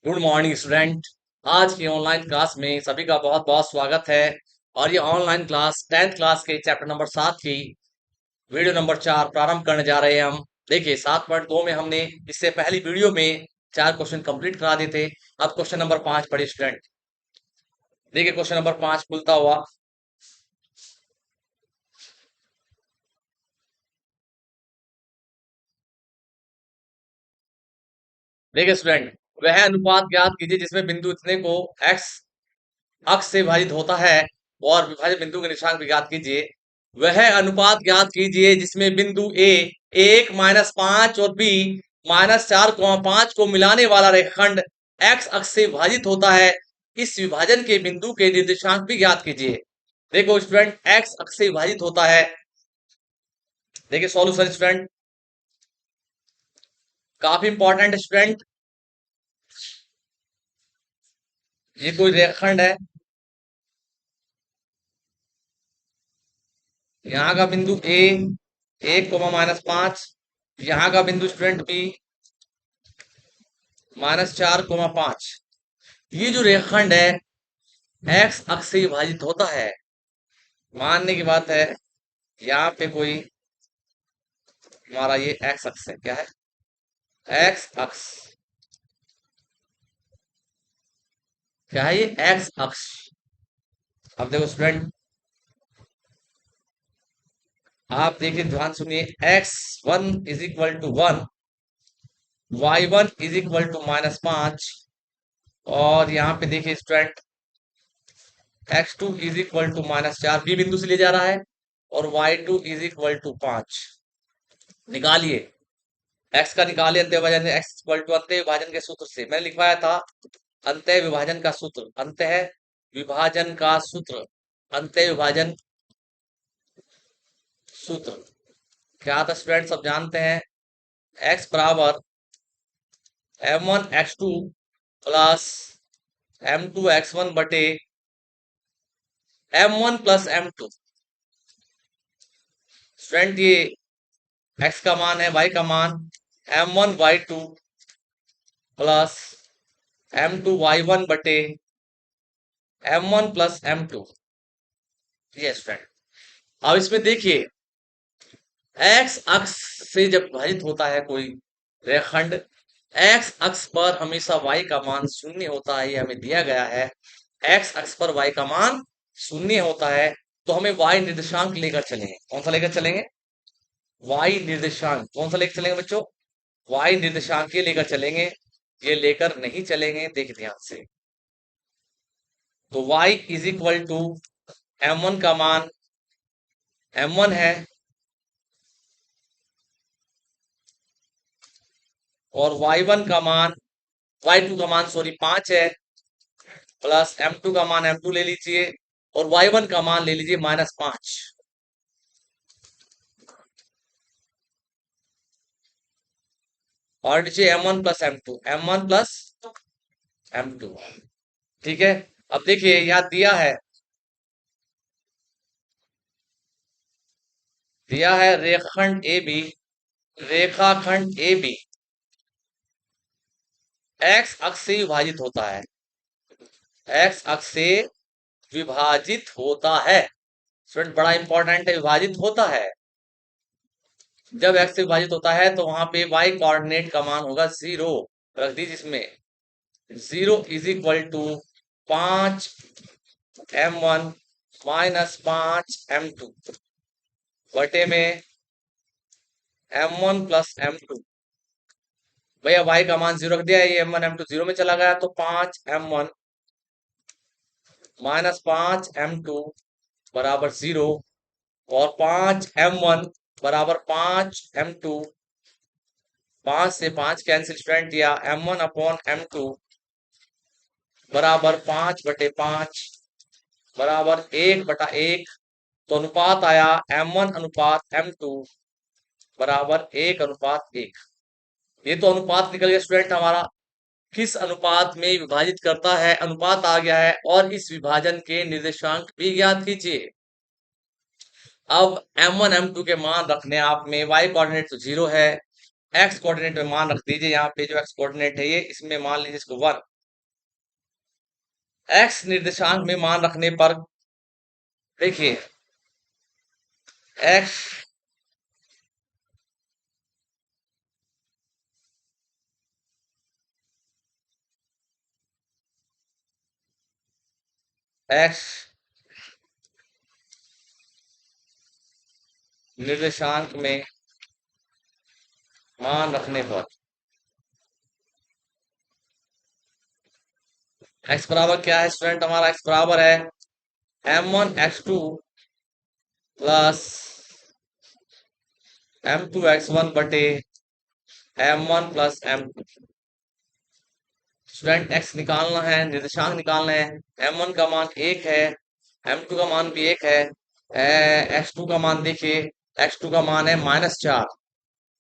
Good morning student. आज की online class में सभी का बहुत बहुत स्वागत है। और ये ऑनलाइन क्लास 10th क्लास के चैप्टर नंबर 7 की वीडियो नंबर 4 प्रारंभ करने जा रहे हैं हम। देखिए 7.2 में हमने इससे पहली वीडियो में 4 क्वेश्चन कंप्लीट करा दिए थे। अब क्वेश्चन नंबर 5 पढ़िए स्टूडेंट। देखिए क्वेश्चन नंबर 5 खुलता हुआ। देखिए स्टूडेंट, वह अनुपात ज्ञात कीजिए जिसमें बिंदु इतने को एक्स अक्ष से विभाजित होता है और विभाजित बिंदु के निशान को ज्ञात कीजिए। वह अनुपात ज्ञात कीजिए जिसमें बिंदु ए 1-5 और बी -4,5 को मिलाने वाला रेखाखंड एक्स अक्ष से विभाजित होता है। इस विभाजन के बिंदु के निर्देशांक भी ज्ञात कीजिए। देखो स्टूडेंट, एक्स अक्ष से विभाजित होता है। देखिए सॉल्यूशन स्टूडेंट, काफी इंपॉर्टेंट स्टूडेंट। ये कोई रेखाखंड है, यहाँ का बिंदु ए 1, -5, यहाँ का बिंदु स्टूडेंट बी -4,5। ये जो रेखाखंड है एक्स अक्ष से विभाजित होता है। मानने की बात है यहाँ पे कोई हमारा ये एक्स अक्ष है, क्या है? एक्स अक्ष। क्या है ये? एक्स अक्ष। अब देखो स्टूडेंट, आप देखिए, ध्यान सुनिए। x1 = 1, y1 = -5 और यहाँ पे देखिए स्टूडेंट x2 = -4 बी बिंदु से ले जा रहा है और y2 = 5। निकालिए x का, निकालिए अंत्य विभाजन। x = अंत्य विभाजन के सूत्र से मैंने लिखवाया था। अंत्य विभाजन का सूत्र, अंत्य विभाजन का सूत्र, अंत्य विभाजन सूत्र क्या था स्टूडेंट? सब जानते हैं। x बराबर m1 x2 plus m2 x1 बटे m1 प्लस m2। स्टूडेंट ये x का मान है, y का मान m1 y2 plus m2 y1 बटे m1 प्लस m2। ये स्टूडेंट, अब इसमें देखिए एक्स अक्ष से जब विभाजित होता है कोई रेखाखंड, एक्स अक्ष पर हमेशा y का मान शून्य होता है। ये हमें दिया गया है, एक्स अक्ष पर y का मान शून्य होता है। तो हमें y निर्देशांक लेकर चलेंगे। कौन सा लेकर चलेंगे? y निर्देशांक। कौन सा लेकर चलेंगे बच्चों? y निर्देशांक ये लेकर चलेंगे। ये लेकर नहीं चलेंगे, देखिए ध्यान से। तो y = m1 का मान m1 है और y1 का मान, y2 का मान सॉरी 5 है, प्लस m2 का मान m2 ले लीजिए और y1 का मान ले लीजिए -5। और नीचे m1 plus m2, m1 plus m2। ठीक है, अब देखिए यहाँ दिया है रेखाखंड ए बी, रेखाखंड ए बी एक्स अक्ष से विभाजित होता है। एक्स अक्ष से विभाजित होता है स्टूडेंट, बड़ा इंपॉर्टेंट है, विभाजित होता है। जब एक्स से विभाजित होता है तो वहां पे y कोऑर्डिनेट का मान होगा 0। रख दीजिए इसमें 0 = 5m1 -5m2 बटे में m1 प्लस m2। भैया y का मान 0 रख दिया, ये m1 m2 0 में चला गया, तो 5m1 -5m2 बराबर 0 और 5m1 बराबर 5m2। 5 से 5 कैंसिल स्टूडेंट, या m1/m2 बराबर 5/5 बराबर 1/1। तो अनुपात आया m1/m2 बराबर 1/1। ये तो अनुपात निकल गया स्टूडेंट हमारा। किस अनुपात में विभाजित करता है, अनुपात आ गया है। और इस विभाजन के निर्देशांक भी ज्ञात कीजिए। अब m1 m2 के मान रखने आप में, y कोऑर्डिनेट तो 0 है, x कोऑर्डिनेट में मान रख दीजिए। यहाँ पे जो x कोऑर्डिनेट है ये, इसमें मान लीजिए इसको 1, एक्स निर्देशांक में मान रखने पर देखिए एक्स एक्स निर्देशांक में मान रखने पर एक्स बराबर क्या है स्टूडेंट? हमारा एक्स बराबर है m1 x2 plus m2 x1 बटे m1 plus m2। Student x निकालना है, निर्देशांक निकालना है। m1 का मान 1 है, m2 का मान भी 1 है। x2 का मान देखिए, x2 का मान है -4,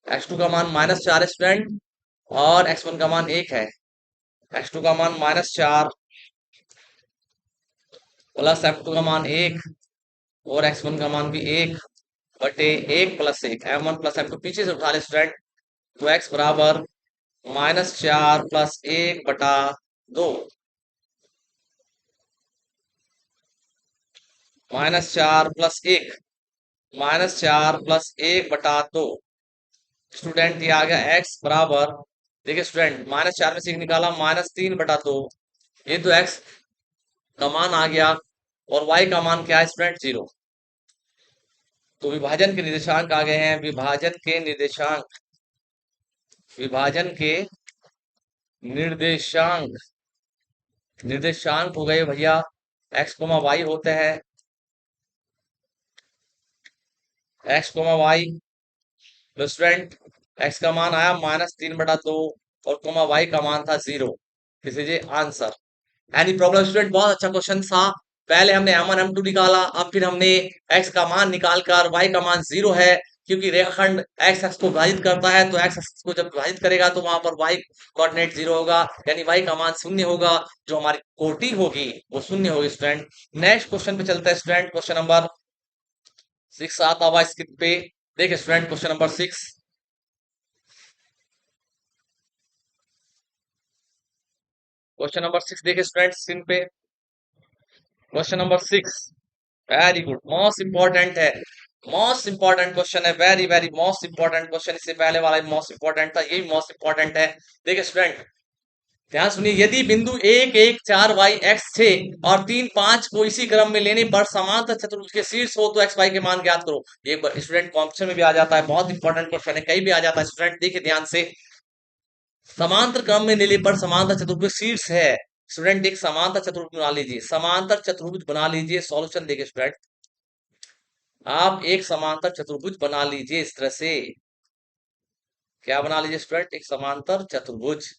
x2 का मान -4 है स्टूडेंट, और x1 का मान 1 है। x2 का मान -4 प्लस m2 का मान 1 और x1 का मान भी 1 बटे 1 प्लस 1, m1 प्लस m2 पीछे से उठा ले स्टूडेंट, तो x बराबर -4 प्लस 1 बटा 2, -4 प्लस 1, -4 प्लस 1 बटा 2। स्टूडेंट ये आ गया x बराबर, देखिए स्टूडेंट -4 में से 1 निकाला -3 बटा 2, ये तो x का मान आ गया, और y का मान क्या है स्टूडेंट? 0। तो विभाजन के निर्देशांक आ गए हैं, विभाजन के निर्देशांक हो गए भैया x, y होते हैं x, y। तो स्टूडेंट x का मान आया -3 बटा 2 और y का मान था 0। This is A answer. Any problem student? बहुत अच्छा क्वेश्चन था। पहले हमने m1 m2 निकाला, अब फिर हमने x का मान निकालकर y का मान 0 है, क्योंकि रेखाखंड x अक्ष को विभाजित करता है, तो x अक्ष को जब विभाजित करेगा तो वहां पर y कोऑर्डिनेट 0 होगा, यानी y का मान 0 होगा, जो हमारी कोटि होगी वो 0 होगी स्टूडेंट। नेक्स्ट क्वेश्चन पे चलते हैं स्टूडेंट, क्वेश्चन नंबर 6 आता हुआ स्क्रीन पे। देखिए student question number 6, question number 6 देखिए स्टूडेंट स्क्रीन पे। Question number 6 very good, most important है, मोस्ट इंपॉर्टेंट क्वेश्चन है, very very most important question. इससे पहले वाला भी मोस्ट इंपॉर्टेंट था, ये भी मोस्ट इंपॉर्टेंट है। देखिए स्टूडेंट ध्यान सुनिए, यदि बिंदु 1 1 4 y x 6 और 3 5 को इसी क्रम में लेने पर समांतर चतुर्भुज के शीर्ष हो तो x y के मान ज्ञात करो। ये स्टूडेंट कॉम्पिटिशन में भी आ जाता है, बहुत इंपॉर्टेंट क्वेश्चन है, कहीं भी आ जाता है स्टूडेंट। देखिए ध्यान से, समांतर क्रम में लेने पर समांतर चतुर्भुज शीर्ष है। स्टूडेंट एक समांतर चतुर्भुज बना लीजिए, समांतर चतुर्भुज बना लीजिए। सॉल्यूशन देखिए स्टूडेंट, आप एक समांतर चतुर्भुज बना लीजिए इस तरह से। क्या बना लीजिए स्टूडेंट? एक समांतर चतुर्भुज।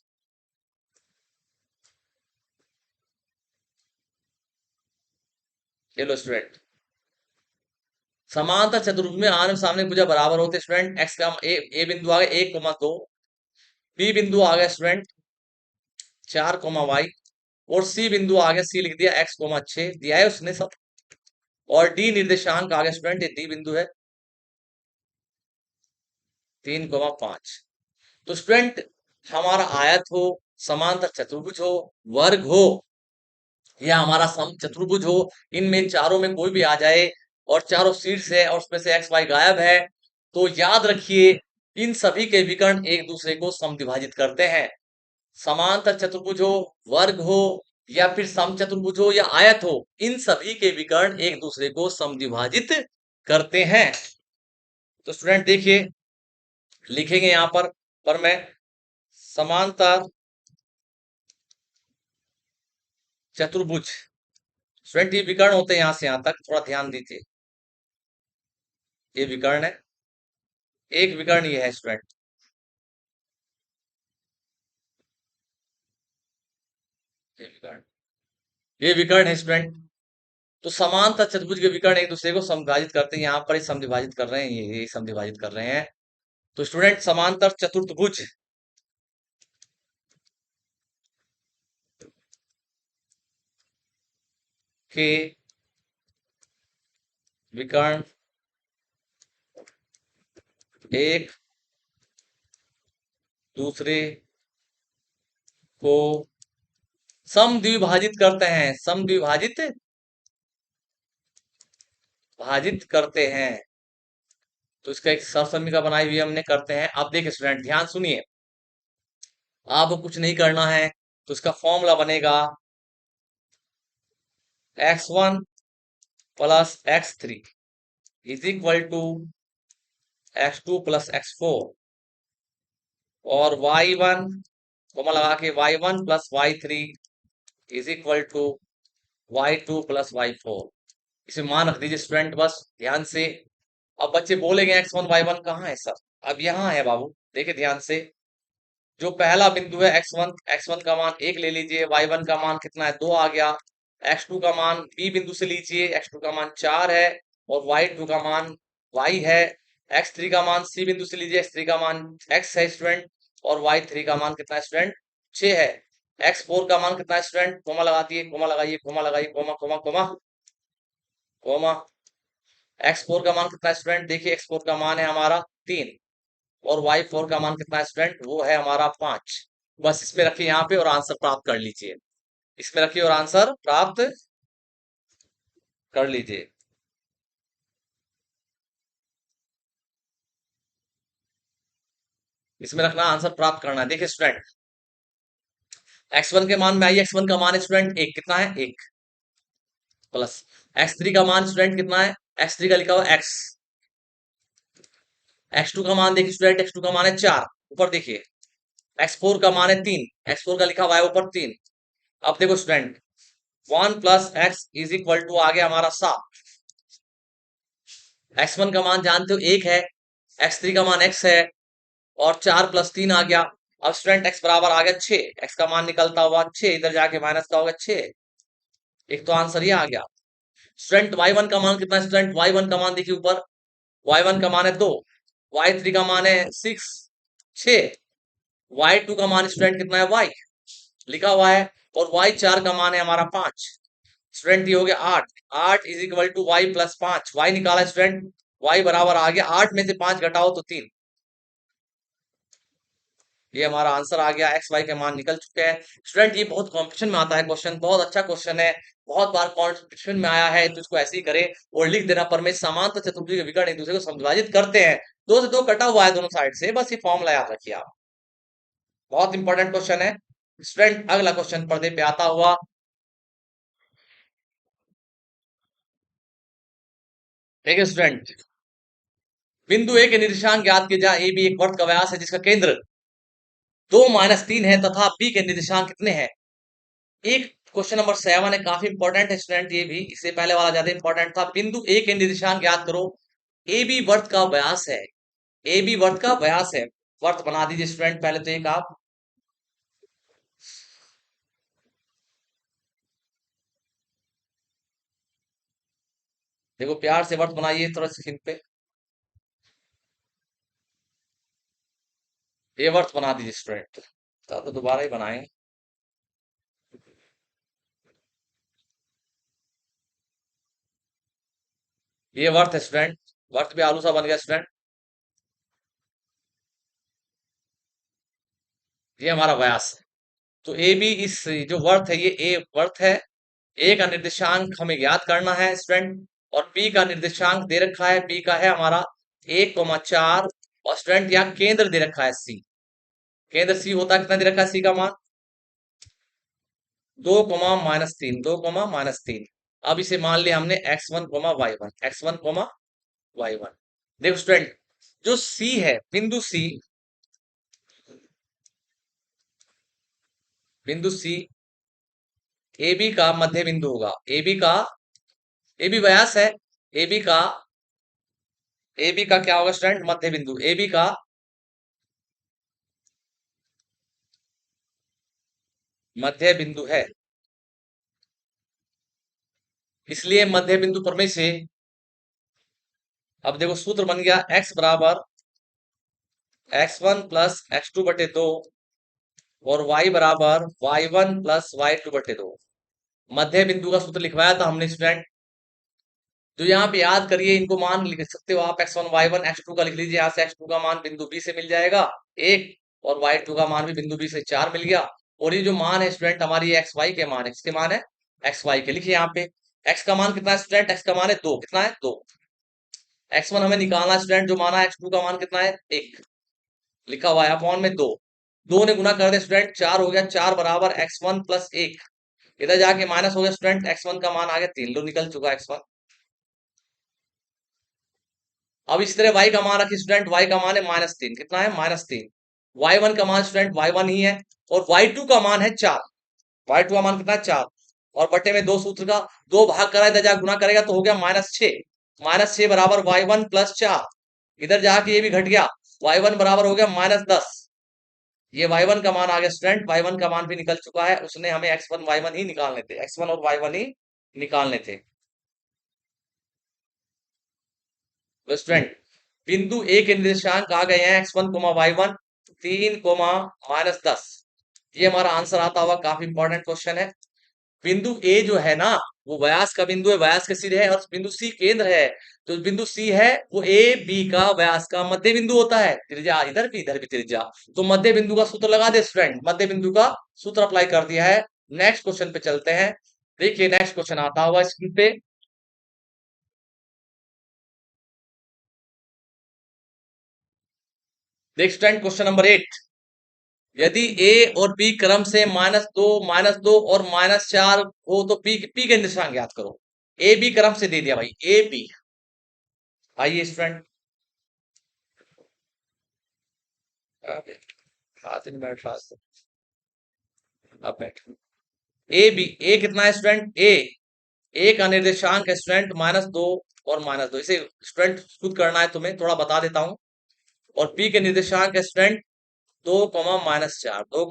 ये लो स्टूडेंट, समांतर चतुर्भुज में आमने सामने भुजा बराबर होते हैं स्टूडेंट। एक्स का ए बिंदु आ गया 1,2, बी बिंदु आ गया स्टूडेंट 4,y, और सी बिंदु आ गया, सी लिख दिया x,6 दिया है उसने सब, और डी निर्देशांक आ गया स्टूडेंट, ये डी बिंदु है 3,5। तो स्टूडेंट हमारा आयत हो, समांतर चतुर्भुज हो, वर्ग हो, या हमारा सम चतुर्भुज हो, इनमें चारों में कोई भी आ जाए और चारों शीर्ष है और उसमें से एक्स वाई गायब है, तो याद रखिए इन सभी के विकर्ण एक दूसरे को समद्विभाजित करते हैं। समांतर चतुर्भुज हो, वर्ग हो, या फिर समचतुर्भुज हो या आयत हो, इन सभी के विकर्ण एक दूसरे को समद्विभाजित करते हैं। तो स्टूडेंट देखिए लिखेंगे यहां पर मैं समांतर चतुर्भुज, स्टूडेंट ये विकर्ण होते हैं यहां से यहां तक, थोड़ा ध्यान दीजिए, ये विकर्ण है, एक विकर्ण ये है स्टूडेंट, ये विकर्ण, ये विकर्ण है स्टूडेंट। तो समांतर चतुर्भुज के विकर्ण एक दूसरे को समविभाजित करते हैं, यहाँ पर ही समविभाजित कर रहे हैं, ये समविभाजित कर रहे हैं। तो स्टूडेंट समांतर चतुर्भुज के विकर्ण एक दूसरे को सम द्विभाजित करते हैं, सम द्विभाजित भाजित करते हैं। तो इसका एक सरसमीका बनाई हुई हमने, करते हैं। अब देखिए स्टूडेंट ध्यान सुनिए, आपको कुछ नहीं करना है। तो इसका फॉर्मूला बनेगा x1 plus x3 is equal to x2 plus x4, और y1 कॉमा लगा के y1 plus y3 is equal to y2 plus y4। इसे मान रख दीजिए स्टूडेंट, बस ध्यान से। अब बच्चे बोलेंगे x1 y1 कहाँ है सर? अब यहाँ है बाबू, देखिए ध्यान से। जो पहला बिंदु है x1 का मान 1 ले लीजिए, y1 का मान कितना है 2 आ गया, x2 का मान b बिंदु से लीजिए, x2 का मान 4 है, और y2 का मान y है। x3 का मान c बिंदु से लीजिए, x3 का मान x है स्टूडेंट, और y3 का मान कितना है स्टूडेंट 6 है। x4 का मान कितना है स्टूडेंट? कोमा लगा दिए, कोमा लगाइए, कोमा लगाइए, coma coma coma coma. x4 का मान कितना है स्टूडेंट? देखिए x4 का मान है हमारा 3, और y4 का मान कितना है स्टूडेंट? वो है हमारा 5। बस इसमें रखिए यहाँ पे और आंसर प्राप्त कर लीजिए। इसमें रखिए और आंसर प्राप्त कर लीजिए। इसमें रखना, आंसर प्राप्त करना है। देखिए स्टूडेंट x1 के मान में आइए, x1 का मान है स्टूडेंट 1, कितना है 1, प्लस x3 का मान स्टूडेंट कितना है? x3 का लिखा हुआ x। x2 का मान देखिए स्टूडेंट, x2 का मान है 4, ऊपर देखिए। x4 का मान है 3, x4 का लिखा हुआ है ऊपर 3। अब देखो student 1 plus x is equal to आ गया हमारा 7। x1 का मान जानते हो 1 है, x3 का मान x है, और 4 प्लस 3 आ गया। अब स्टूडेंट x बराबर आ गया 6, x का मान निकलता हुआ 6, इधर जाके माइनस का होगा 6। एक तो आंसर ये आ गया। स्टूडेंट y1 का मान कितना है? स्टूडेंट y1 का मान देखिए ऊपर, y1 का मान है 2, y3 का मान है 6 6, y2 का मान स्टूडेंट कितना है y लिखा हुआ है, और y4 का मान है हमारा 5। स्टूडेंट ये हो गया 8, 8 is equal to y plus 5, y निकाला स्टूडेंट, y बराबर आ गया 8 में से 5 घटाओ तो 3। ये हमारा आंसर आ गया, एक्स वाई के मान निकल चुके हैं। स्टूडेंट ये बहुत कंपटीशन में आता है क्वेश्चन, बहुत अच्छा क्वेश्चन है, बहुत बार कंपटीशन में आया है, तो इसको ऐसे ही करें और लिख देना, परमेश समांतर चतुर्भुज के विकर्ण एक दूसरे को समविभाजित करते हैं, 2 से 2 कटा हुआ है दोनों साइड से, बस ये फॉर्मूला याद रखिए आप। बहुत इंपॉर्टेंट क्वेश्चन है। स्टूडेंट अगला क्वेश्चन पर्दे पे आता हुआ, देखिए स्टूडेंट बिंदु ए के निर्देशांक ज्ञात किए जा, ए बी एक वर्त का व्यास है जिसका केंद्र 2-3 है तथा बी के निर्देशांक कितने हैं। एक क्वेश्चन नंबर 7 है, काफी इंपॉर्टेंट है स्टूडेंट ये भी, इससे पहले वाला ज्यादा इंपॉर्टेंट था। बिंदु ए के निर्देशांक ज्ञात करो, ए बी वर्त का व्यास है, ए बी वर्त का व्यास है। वर्त बना दीजिए स्टूडेंट पहले तो एक आप, देखो प्यार से वर्त बनाइए थोड़ा स्क्रीन पे, ये वर्त बना दीजिए स्टूडेंट, तो दोबारा ही बनाएंगे। ये वर्त है स्टूडेंट, वर्त पे आलू सा बन गया स्टूडेंट, ये हमारा व्यास है। तो ए बी इस जो वर्त है ये ए वर्त है, ए का निर्देशांक हमें ज्ञात करना है स्टूडेंट, और पी का निर्देशांक दे रखा है, पी का है हमारा 1,4, और स्टूडेंट यहाँ केंद्र दे रखा है सी, केंद्र सी होता है कितना दे रखा है सी का मान 2,-3, 2,-3। अब इसे मान लिया हमने x1, y1, x1, y1। देखो स्टूडेंट जो सी है, बिंदु सी, बिंदु सी ए बी का मध्य बिंदु होगा, ए बी का, ए बी व्यास है, ए बी का, ए बी का क्या होगा स्टूडेंट? मध्य बिंदु, ए बी का मध्य बिंदु है, इसलिए मध्य बिंदु पर में से, अब देखो सूत्र बन गया x बराबर x1 प्लस x2 बटे 2, और y बराबर y1 प्लस y2 बटे 2। मध्य बिंदु का सूत्र लिखवाया था हमने स्टूडेंट, तो यहाँ पे याद करिए, इनको मान लिख सकते हो आप, x1 y1 x2 का लिख लीजिए, यहाँ से x2 का मान बिंदु बी से मिल जाएगा 1, और y2 का मान भी बिंदु बी से 4 मिल गया। और ये जो मान है स्टूडेंट हमारी एक्स वाई के मान है, किसके मान है, एक्स वाई के। लिखिए यहाँ पे एक्स का मान कितना है स्टूडेंट, एक्स का मान है 2, कितना है 2। x1 हमें निकालना है स्टूडेंट, जो माना है x2 का मान कितना है 1, लिखा हुआ है अपॉन में 2। 2 ने गुना कर दे स्टूडेंट, 4 हो गया, 4 बराबर x1 प्लस 1। इधर जाके माइनस हो गया स्टूडेंट, x1 का मान आ गया 3, लो निकल चुका x1। अब इस तरह y का मान रखिए स्टूडेंट, y का मान है -3, कितना है -3। y1 का मान स्टूडेंट y1 ही है, और y2 का मान है 4। y2 का मान कितना है 4, और बटे में 2 सूत्र का 2 भाग करा, इधर जाके गुना करेगा तो हो गया -6। -6 बराबर y1 प्लस 4, इधर जाके ये भी घट गया, y1 बराबर हो गया -10। ये y1 का मान आ गया स्टूडेंट, y1 का मान भी निकल चुका है, उसने हमें x1 y1 ही निकालने थे, x1 और y1 ही निकालने थे। तो स्टूडेंट बिंदु ए के निर्देशांक आ गए हैं x1 y1 3 -10। ये हमारा आंसर आता हुआ काफी इंपॉर्टेंट क्वेश्चन है। बिंदु ए जो है ना, वो व्यास का बिंदु है, व्यास के सिरे है, और बिंदु सी केंद्र है। तो बिंदु सी है वो ए बी का व्यास का मध्य बिंदु होता है, त्रिज्या इधर भी त्रिज्या। तो मध्य बिंदु का सूत्र लगा दे स्टूडेंट, मध्य बिंदु का सूत्र अप्लाई कर दिया है। नेक्स्ट क्वेश्चन पे चलते हैं। देखिए नेक्स्ट क्वेश्चन आता हुआ स्क्रीन पे। देख स्टूडेंट क्वेश्चन नंबर 8, यदि ए और बी क्रम से -2 और -4 हो तो पी के निर्देशांक ज्ञात करो। ए बी क्रम से दे दिया भाई, ए बी। आइए स्टूडेंट, हाथ नहीं बैठ रहा, अब बैठ। ए बी, ए कितना है स्टूडेंट, ए का निर्देशांक है स्टूडेंट -2 और -2। इसे स्टूडेंट खुद करना है तुम्हें, थोड़ा बता देता हूं। और पी के निर्देशांक है स्टूडेंट 2, -4, 2,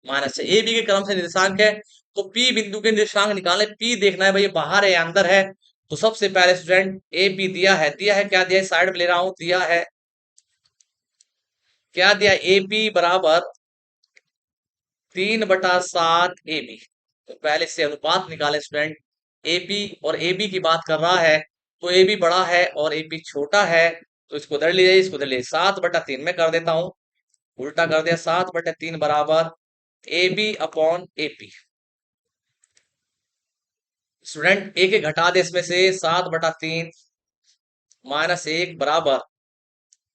-4। ए बी के क्रम से निर्देशांक है, तो पी बिंदु के निर्देशांक निकालने, पी देखना है भाई बाहर है या अंदर है। तो सबसे पहले स्टूडेंट ए पी दिया है, क्या दिया है, साइड में ले रहा हूं, दिया है क्या दिया, ए पी बराबर 3/7 ए बी। तो पहले से अनुपात निकाले स्टूडेंट, एपी और एबी की बात कर रहा है, तो एबी बड़ा है और एपी छोटा है। तो इसको उधर ले जाइए, इसको उधर ले, 7/3 में कर देता हूं, उल्टा कर दिया, 7/3 बराबर A B upon AP. Student एक एक घटा दे इसमें से, 7/3 -1 बराबर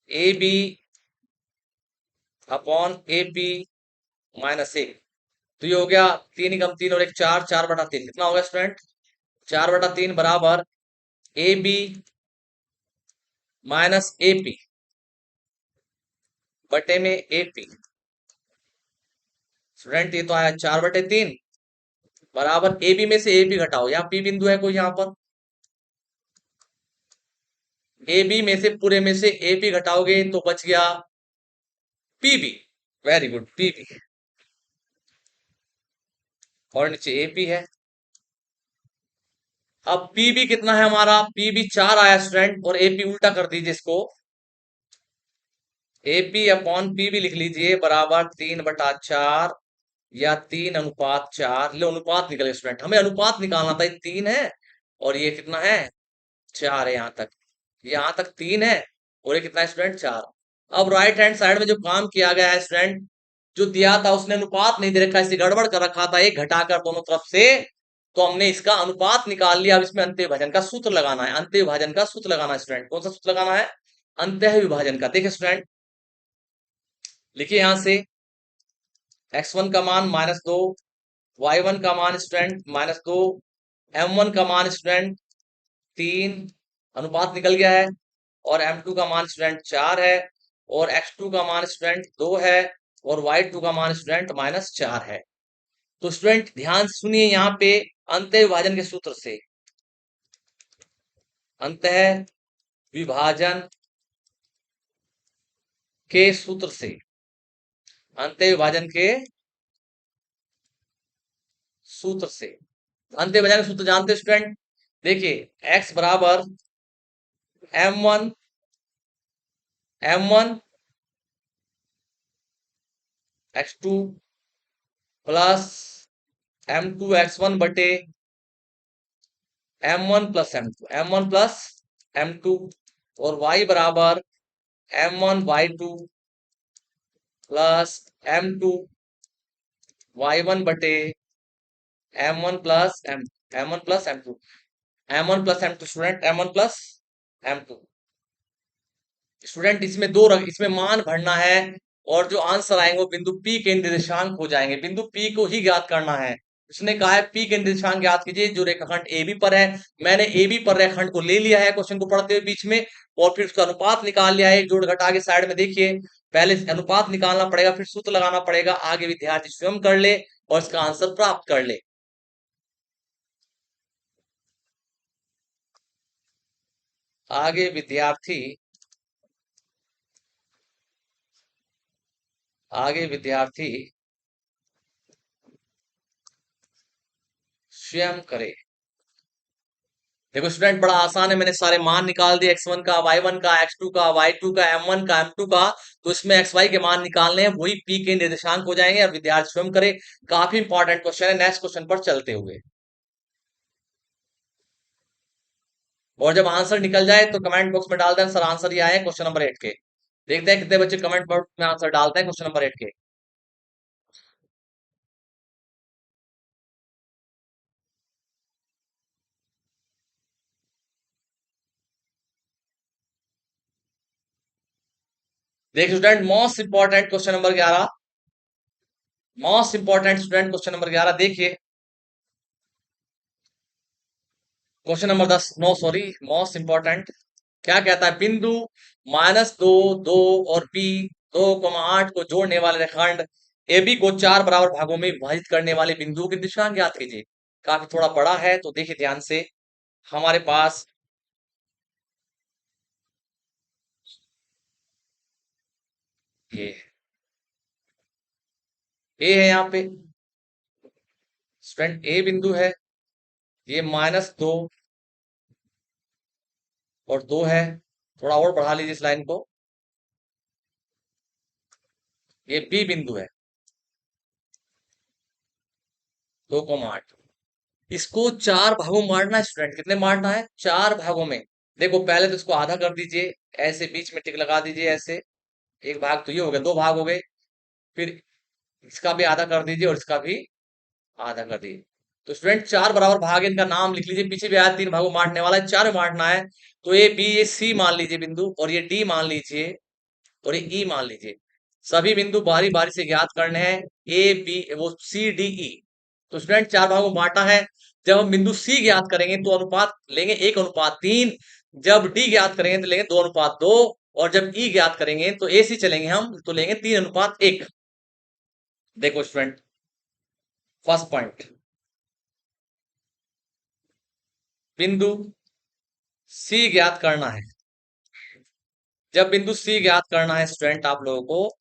ए बी अपॉन एपी -1। तो ये हो गया 3 कम 3 और 1 4, 4/3 कितना होगा स्टूडेंट, 4/3 बराबर ए बी माइनस एपी बटे में एपी। स्टूडेंट ये तो आया 4/3 बराबर ए बी में से ए बी घटाओ, यहाँ पी बिंदु है कोई यहाँ पर, ए बी में से पूरे में से ए पी घटाओगे तो बच गया P B. Very good, P B. और नीचे ए पी है। अब पी बी कितना है हमारा, पी बी 4 आया स्टूडेंट, और ए पी उल्टा कर दीजिए इसको, A P upon P B लिख लीजिए बराबर 3/4 या 3:4। लो अनुपात निकले स्टूडेंट, हमें अनुपात निकालना था, ये 3 है और ये कितना है 4 है, यहाँ तक 3 है, और ये कितना है स्टूडेंट 4। अब राइट हैंड साइड में जो काम किया गया है स्टूडेंट, जो दिया था उसने अनुपात नहीं दे रखा, इसे गड़बड़ कर रखा था, एक घटाकर दोनों तरफ से। तो हमने इसका अनुपात निकाल लिया। अब इसमें अंत्य विभाजन का सूत्र लगाना है, अंत्य विभाजन का सूत्र लगाना है स्टूडेंट। कौन सा सूत्र लगाना है, अंत्य विभाजन का। देखिए स्टूडेंट लिखिए यहां से, x1 का मान -2, y1 का मान स्टूडेंट -2, m1 का मान स्टूडेंट 3, अनुपात निकल गया है, और m2 का मान स्टूडेंट 4 है, और x2 का मान स्टूडेंट 2 है, और y2 का मान स्टूडेंट -4 है। तो स्टूडेंट ध्यान सुनिए यहाँ पे, अंतः विभाजन के सूत्र से, अंतः विभाजन के सूत्र से, अंतः विभाजन के सूत्र से, अंतः विभाजन के सूत्र जानते स्टूडेंट। देखिए x बराबर m1 x2 plus m2 x1 बटे m1 प्लस m2 और y बराबर m1 y2 plus m2 y1 बटे m1 plus m, m1 plus m2 student, m1 plus m2 student. इसमें इसमें मान भरना है और जो आंसर आएंगे वो बिंदु P के निर्देशांक हो जाएंगे। बिंदु P को ही ज्ञात करना है। उसने कहा है P के निर्देशांक ज्ञात कीजिए जो रेखाखंड AB पर है। मैंने AB पर रेखाखंड को ले लिया है क्वेश्चन को पढ़ते हुए बीच में, और फिर उसका अनुपात निकाल लिया है। एक जोड़ घटा के साइड में देखिए, पहले अनुपात निकालना पड़ेगा, फिर सूत्र लगाना पड़ेगा। आगे विद्यार्थी स्वयं कर ले और इसका आंसर प्राप्त कर ले। आगे विद्यार्थी आगे विद्यार्थी स्वयं करे। देखो स्टूडेंट, बड़ा आसान है। मैंने सारे मान निकाल दिए, x1 का, y1 का, x2 का, y2 का, m1 का, m2 का। तो इसमें xy के मान निकालने हैं, वही p के निर्देशांक हो जाएंगे और विद्यार्थी स्वयं करे। काफी इंपॉर्टेंट क्वेश्चन है। नेक्स्ट क्वेश्चन पर चलते हुए, और जब आंसर निकल जाए तो कमेंट बॉक्स में डाल दें सर आंसर ये आए क्वेश्चन नंबर 8 के। देखते हैं कितने बच्चे कमेंट बॉक्स में आंसर डालते हैं क्वेश्चन नंबर 8 के। देखिए student, most important student question number 11 देखिए। Question number 10, no sorry, most important. क्या कहता है? बिंदु -2, 2 और P 2,8 को जोड़ने वाले रेखाखंड AB को 4 बराबर भागों में विभाजित करने वाले बिंदुओं के निर्देशांक ज्ञात कीजिए। काफी थोड़ा बड़ा है तो देखिए ध्यान से। हमारे पास ये A है, यहाँ पे स्टूडेंट A बिंदु है, ये -2 और 2 है। थोड़ा और बढ़ा लीजिए इस लाइन को। ये B बिंदु है, 2,8। इसको 4 भागों में बांटना है स्टूडेंट। कितने बांटना है? 4 भागों में। देखो पहले तो इसको आधा कर दीजिए, ऐसे बीच में टिक लगा दीजिए, ऐसे। एक भाग तो ये हो गया, 2 भाग हो गए। फिर इसका भी आधा कर दीजिए और इसका भी आधा कर दीजिए। तो स्टूडेंट 4 बराबर भाग, इनका नाम लिख लीजिए। पीछे भी आया 3 भागों में बांटने वाला है, 4 में बांटना है। तो ये बी, ये सी मान लीजिए बिंदु, और ये डी मान लीजिए, और ये ई मान लीजिए। सभी बिंदु बारी बारी से ज्ञात करने हैं, ए बी, वो सी डी ई। तो स्टूडेंट 4 भागों में बांटा है। जब हम बिंदु सी ज्ञात करेंगे तो अनुपात लेंगे 1:3। जब डी ज्ञात करेंगे तो लेंगे 2:2। और जब ई ज्ञात करेंगे तो ए सी चलेंगे हम, तो लेंगे 3:1। देखो स्टूडेंट, फर्स्ट पॉइंट, बिंदु सी ज्ञात करना है। जब बिंदु सी ज्ञात करना है स्टूडेंट आप लोगों को,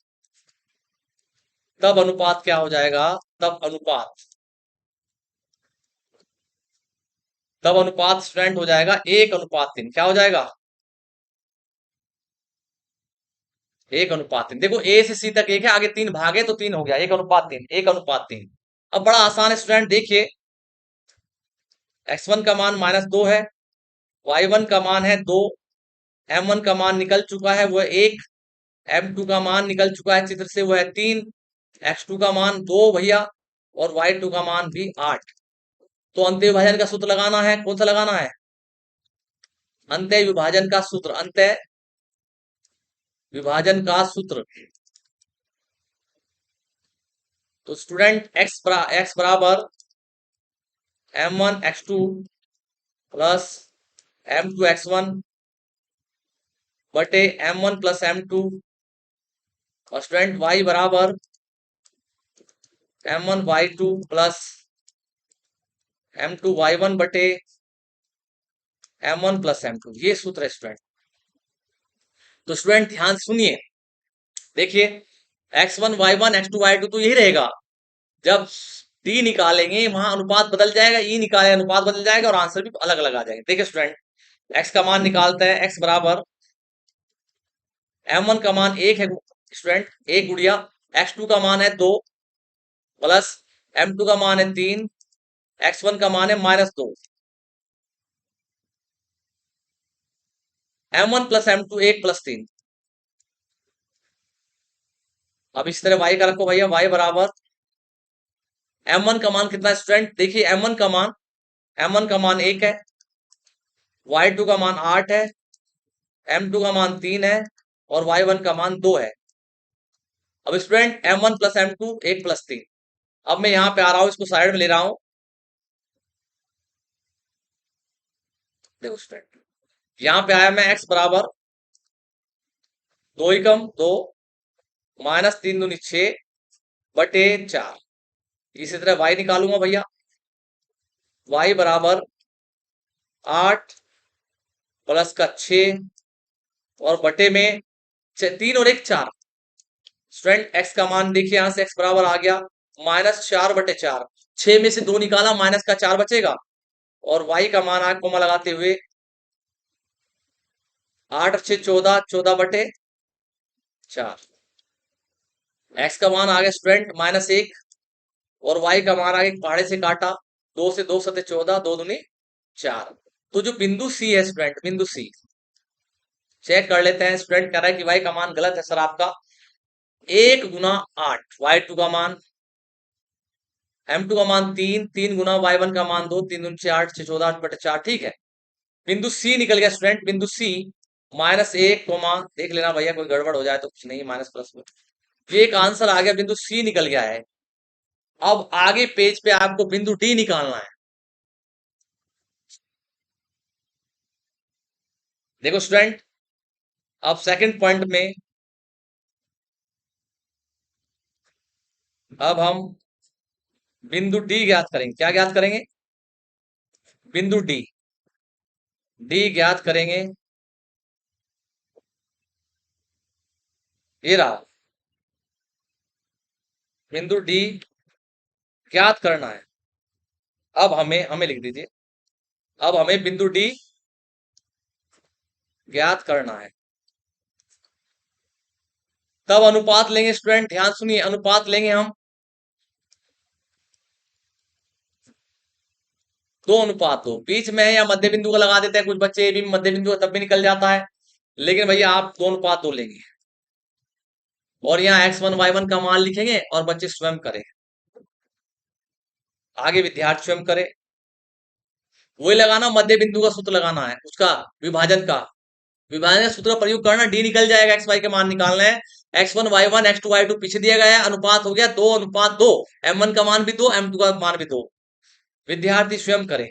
तब अनुपात क्या हो जाएगा? तब अनुपात स्टूडेंट हो जाएगा 1:3। क्या हो जाएगा? 1:3। देखो ए से सी तक 1 है, आगे 3 भाग है तो 3 हो गया, 1:3, 1:3। अब बड़ा आसान है स्टूडेंट, देखिए x1 का मान -2 है, y1 का मान है 2, m1 का मान निकल चुका है वो 1, m2 का मान निकल चुका है चित्र से, वो है 3, x2 का मान 2 भैया, और y2 का मान भी 8। तो अंत्य विभाजन का सूत्र लगाना है। कौन सा लगाना है? अंत्य विभाजन का सूत्र, अंत्य विभाजन का सूत्र। तो स्टूडेंट x बराबर m1 x2 plus m2 x1 बटे m1 प्लस m2। और स्टूडेंट y बराबर m1 y2 plus m2 y1 बटे m1 प्लस m2। ये सूत्र है स्टूडेंट। तो स्टूडेंट ध्यान सुनिए, देखिए x1 y1 x2 y2 तो यही रहेगा। जब डी निकालेंगे वहां अनुपात बदल जाएगा, ई निकाले अनुपात बदल जाएगा, और आंसर भी अलग अलग आ जाएंगे। देखिए स्टूडेंट, x का मान निकालते हैं। x बराबर m1 का मान 1 है स्टूडेंट, 1 गुड़िया x2 का मान है 2 प्लस m2 का मान है 3, x1 का मान है -2। m1 plus m2 1 plus 3। अब इस तरह y का रखो भैया, y बराबर M1 का मान कितना है स्टूडेंट? देखिए M1 का मान 1 है, Y2 का मान 8 है, M2 का मान 3 है और Y1 का मान 2 है। अब student M1 plus M2 1 plus 3। अब मैं यहाँ पे आ रहा हूँ, इसको साइड में ले रहा हूँ। देखो स्टूडेंट, यहाँ पे आया मैं x बराबर 2 एकम 2 माइनस 3 दूनी 6 बटे 4। इसी तरह y निकालूंगा भैया, y बराबर 8 प्लस का 6 और बटे में 3 और 1 4। स्टूडेंट x का मान देखिए, यहां से x बराबर आ गया -4/4। 6 में से 2 निकाला, माइनस का 4 बचेगा और y का मान आग कोमा लगाते हुए 8 और 6 14, 14/4। x का मान आ गया स्टूडेंट -1 और y का मान आ गया, पहाड़े से काटा, 2 से 2 सते 14, 2 दूनी 4। तो जो बिंदु सी है स्टूडेंट, बिंदु सी चेक कर लेते हैं। स्टूडेंट कह रहा है कि y का मान गलत है सर आपका, 1 गुना 8, y2 का मान, M2 का मान 3, 3 गुना y1 का मान 2, 3 दूनी 8, 6 14 8/4। ठीक है, बिंदु सी निकल गया स्टूडेंट, बिंदु सी -1 कोमा, देख लेना भैया कोई गड़बड़ हो जाए तो कुछ नहीं, माइनस प्लस में ये एक आंसर आ गया, बिंदु सी निकल गया है। अब आगे पेज पे आपको बिंदु डी निकालना है। देखो स्टूडेंट, अब सेकंड पॉइंट में अब हम बिंदु डी ज्ञात करेंगे। क्या ज्ञात करेंगे? बिंदु डी, डी ज्ञात करेंगे। ये रहा बिंदु डी ज्ञात करना है। अब हमें हमें लिख दीजिए, अब हमें बिंदु डी ज्ञात करना है। तब अनुपात लेंगे स्टूडेंट, ध्यान सुनिए, अनुपात लेंगे हम 2:2। बीच में है या मध्य बिंदु का लगा देते हैं कुछ बच्चे, ये भी मध्य बिंदु का तब भी निकल जाता है, लेकिन भैया आप 2:2 लेंगे और यहाँ x1 y1 का मान लिखेंगे और बच्चे स्वयं करें, आगे विद्यार्थी स्वयं करे। वही लगाना, मध्य बिंदु का सूत्र लगाना है, उसका विभाजन का, विभाजन का सूत्र प्रयोग करना, डी निकल जाएगा, एक्स वाई के मान निकालना है। x1 y1 x2 y2 पीछे दिया गया है, अनुपात हो गया 2:2। M1 का मान भी 2, M2 का मान भी 2। विद्यार्थी स्वयं करें।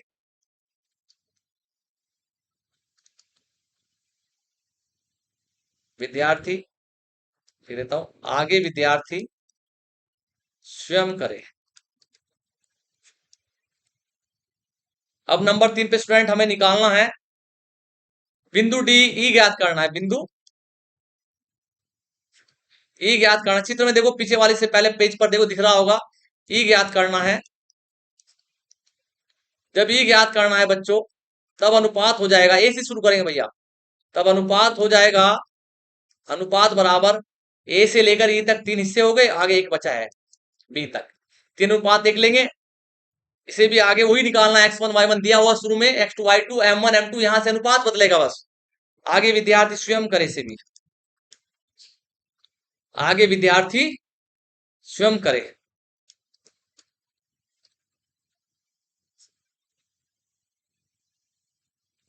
विद्यार्थी लिख देता हूं, आगे विद्यार्थी स्वयं करें। अब नंबर 3 पे स्टूडेंट हमें निकालना है बिंदु डी, ई ज्ञात करना है, बिंदु ई ज्ञात करना। चित्र में देखो, पीछे वाले से पहले पेज पर देखो, दिख रहा होगा, ई ज्ञात करना है। जब ई ज्ञात करना है बच्चों, तब अनुपात हो जाएगा, ए से शुरू करेंगे भैया, तब अनुपात हो जाएगा, अनुपात बराबर ए से लेकर ई तक 3 हिस्से हो गए, आगे एक बचा है बी तक, 3 अनुपात देख लेंगे। इसे भी आगे वही निकालना है, x1 y1 दिया हुआ शुरू में, x2 y2 m1 m2, यहां से अनुपात बदलेगा बस। आगे विद्यार्थी स्वयं करे, इसे भी आगे विद्यार्थी स्वयं करे।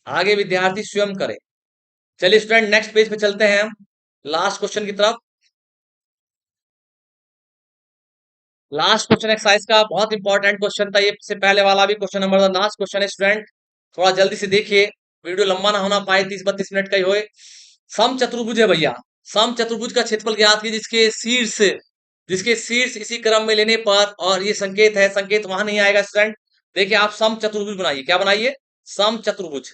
आगे विद्यार्थी स्वयं करे। चलिए स्टूडेंट, नेक्स्ट पेज पे चलते हैं हम लास्ट क्वेश्चन की तरफ। लास्ट क्वेश्चन एक्सरसाइज का बहुत इंपॉर्टेंट क्वेश्चन था ये, से पहले वाला भी क्वेश्चन नंबर था, लास्ट क्वेश्चन है स्टूडेंट, थोड़ा जल्दी से देखिए, वीडियो लंबा ना होना पाए, 30-32 मिनट का ही होए। सम चतुर्भुज है भैया, सम चतुर्भुज का क्षेत्रफल ज्ञात कीजिए जिसके शीर्ष इसी क्रम में लेने पर, और ये संकेत है, संकेत वहां नहीं आएगा स्टूडेंट। देखिए आप सम चतुर्भुज बनाइए, क्या बनाइए? सम चतुर्भुज।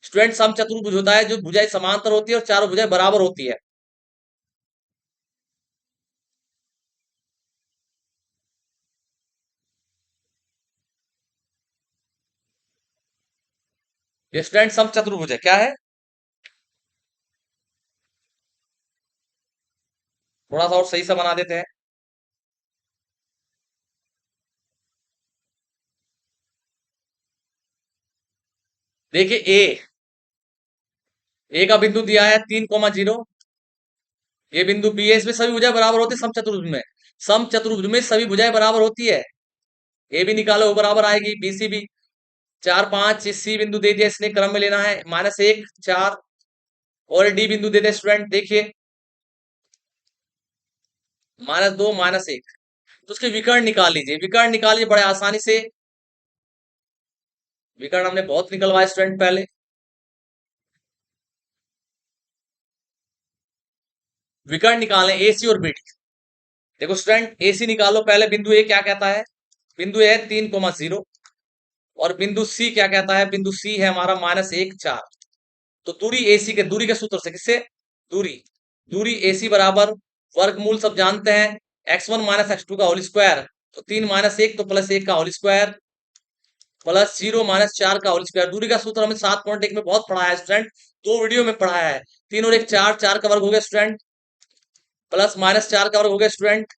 स्टूडेंट सम चतुर्भुज होता है जो भुजाएं समांतर होती है और चारों भुजाएं बराबर होती है। ये स्टूडेंट सम चतुर्भुज है, क्या है? थोड़ा सा और सही से बना देते हैं। देखिए ए का बिंदु दिया है 3,0, ये बिंदु बी है, इसमें सभी भुजाएं बराबर होती है समचतुर्भुज में। सम चतुर्भुज में सभी भुजाएं बराबर होती है। ए भी निकालो, वो बराबर आएगी, बीसी भी। 4 5 सी बिंदु दे दिया इसने, क्रम में लेना है, -1 4। और डी बिंदु दे दिया स्टूडेंट, देखिए -2 -1। तो उसके विकर्ण निकाल लीजिए, विकर्ण निकालिए बड़े आसानी से। विकर्ण हमने बहुत निकलवाया स्टूडेंट पहले। विकर्ण निकालें एसी और बीडी। देखो स्टूडेंट, एसी निकालो पहले। बिंदु ए क्या कहता है? बिंदु ए है 3,0। और बिंदु सी क्या कहता है? बिंदु सी है हमारा -1 4। तो दूरी एसी के, दूरी के सूत्र से, किससे? दूरी, दूरी एसी बराबर वर्गमूल सब जानते हैं, x1 -x2 का होल स्क्वायर। तो 3 -1 तो +1 का होल स्क्वायर, प्लस 0 -4 का होल स्क्वायर। दूरी का सूत्र हमने 7.1 में बहुत पढ़ाया है स्टूडेंट, 2 वीडियो में पढ़ाया है। 3 और 1 4, 4 का वर्ग हो गया स्टूडेंट, प्लस -4 का वर्ग हो गया स्टूडेंट।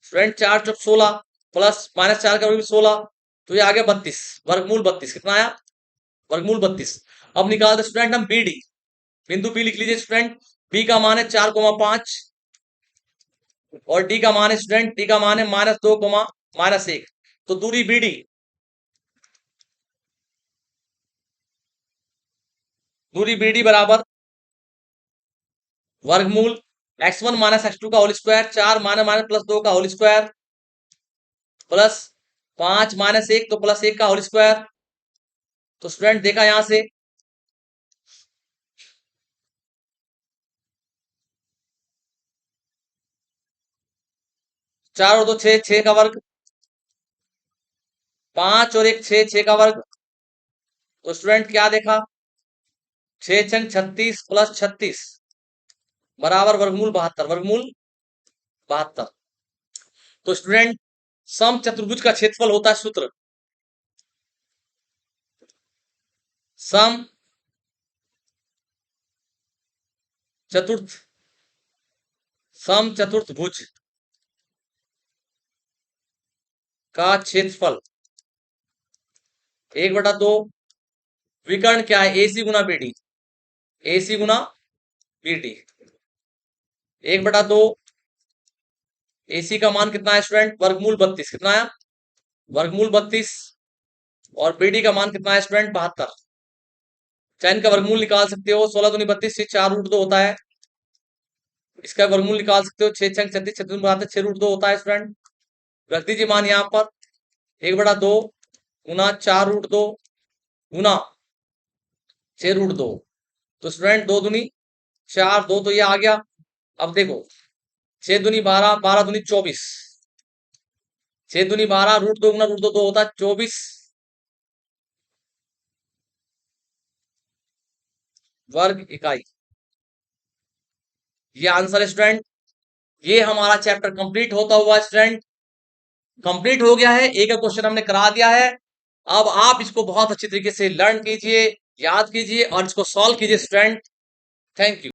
स्टूडेंट 4 चौक 16, प्लस -4 का वर्ग 16, तो ये आ गया 32, वर्गमूल 32। कितना आया? वर्गमूल 32। अब निकाल दे स्टूडेंट हम बी डी। बिंदु बी लिख लीजिए स्टूडेंट। बी का मान है 4,5 और डी का मान है स्टूडेंट, डी का मान है -2, -1। तो दूरी बी डी, दूरी बी डी बराबर वर्गमूल x1 -x2 का होल स्क्वायर, 4 -+2 का होल स्क्वायर, प्लस 5 -1 तो +1 का होल स्क्वायर। तो स्टूडेंट देखा यहां से, 4 और 2 6, 6 का वर्ग, 5 और 1 6, 6 का वर्ग। तो स्टूडेंट क्या देखा? 6 छंग 36 प्लस 36 बराबर वर्गमूल 72, वर्गमूल 72। तो स्टूडेंट सम चतुर्भुज का क्षेत्रफल होता है, सूत्र सम चतुर्थ, सम चतुर्थ भुज का क्षेत्रफल 1/2 विकर्ण क्या है? एसी गुना बीडी, एसी गुना बीडी। 1/2 एसी का मान कितना है स्टूडेंट? वर्गमूल 32। कितना है? वर्गमूल 32। और बीडी का मान कितना है स्टूडेंट? 72। चाहे इनका वर्गमूल निकाल सकते हो, 16 दूनी 32 से 4√2 होता है। इसका वर्गमूल निकाल सकते हो, 6 छंग 36, 36 बनाते 6√2 होता है स्टूडेंट। रख दीजिए मान यहाँ पर, 1/2 गुना 4√2 गुना 6√2। तो स्टूडेंट 2 दूनी 4, 2 तो ये आ गया। अब देखो 6 दूनी 12, 12 दूनी 24, 6 दूनी 12, √2 गुना √2 2 होता है 24 वर्ग इकाई। ये आंसर है स्टूडेंट। ये हमारा चैप्टर कंप्लीट होता हुआ स्टूडेंट, कंप्लीट हो गया है। एक क्वेश्चन हमने करा दिया है। अब आप इसको बहुत अच्छी तरीके से लर्न कीजिए, याद कीजिए और इसको सॉल्व कीजिए स्टूडेंट। Thank you.